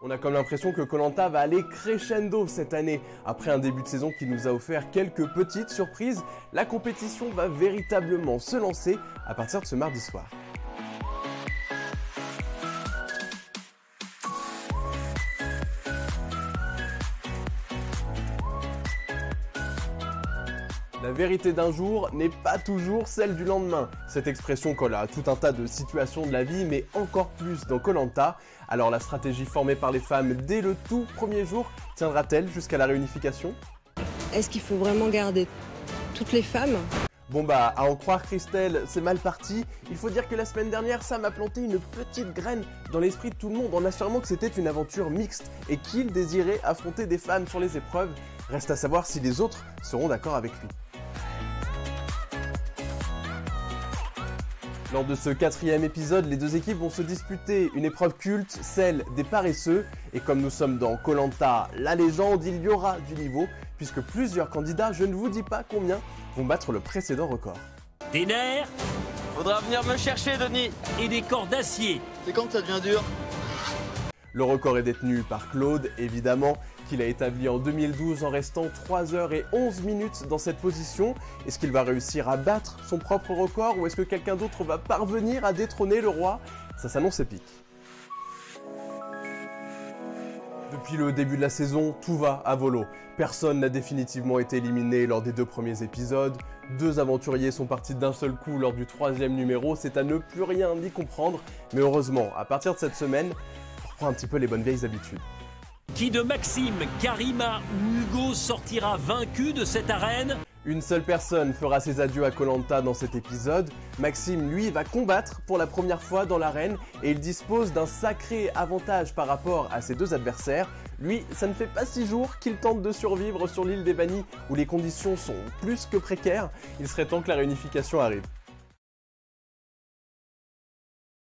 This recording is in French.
On a comme l'impression que koh Lanta va aller crescendo cette année. Après un début de saison qui nous a offert quelques petites surprises, la compétition va véritablement se lancer à partir de ce mardi soir. La vérité d'un jour n'est pas toujours celle du lendemain. Cette expression colle à tout un tas de situations de la vie, mais encore plus dans koh Lanta. Alors la stratégie formée par les femmes dès le tout premier jour tiendra-t-elle jusqu'à la réunification? Est-ce qu'il faut vraiment garder toutes les femmes? Bon bah, à en croire Christelle, c'est mal parti. Il faut dire que la semaine dernière, Sam a planté une petite graine dans l'esprit de tout le monde en affirmant que c'était une aventure mixte et qu'il désirait affronter des femmes sur les épreuves. Reste à savoir si les autres seront d'accord avec lui. Lors de ce 4e épisode, les deux équipes vont se disputer une épreuve culte, celle des paresseux. Et comme nous sommes dans koh Lanta, la légende, il y aura du niveau, puisque plusieurs candidats, je ne vous dis pas combien, vont battre le précédent record. Des nerfs. Faudra venir me chercher, Denis. Et des cordes d'acier. C'est quand que ça devient dur? Le record est détenu par Claude, évidemment, qu'il a établi en 2012 en restant 3h11 dans cette position. Est-ce qu'il va réussir à battre son propre record ou est-ce que quelqu'un d'autre va parvenir à détrôner le roi? Ça s'annonce épique. Depuis le début de la saison, tout va à volo. Personne n'a définitivement été éliminé lors des 2 premiers épisodes. 2 aventuriers sont partis d'un seul coup lors du 3e numéro. C'est à ne plus rien y comprendre. Mais heureusement, à partir de cette semaine, on reprend un petit peu les bonnes vieilles habitudes. Qui de Maxime, Karima ou Hugo sortira vaincu de cette arène? Une seule personne fera ses adieux à koh Lanta dans cet épisode. Maxime, lui, va combattre pour la première fois dans l'arène et il dispose d'un sacré avantage par rapport à ses 2 adversaires. Lui, ça ne fait pas 6 jours qu'il tente de survivre sur l'île des Bannis où les conditions sont plus que précaires. Il serait temps que la réunification arrive.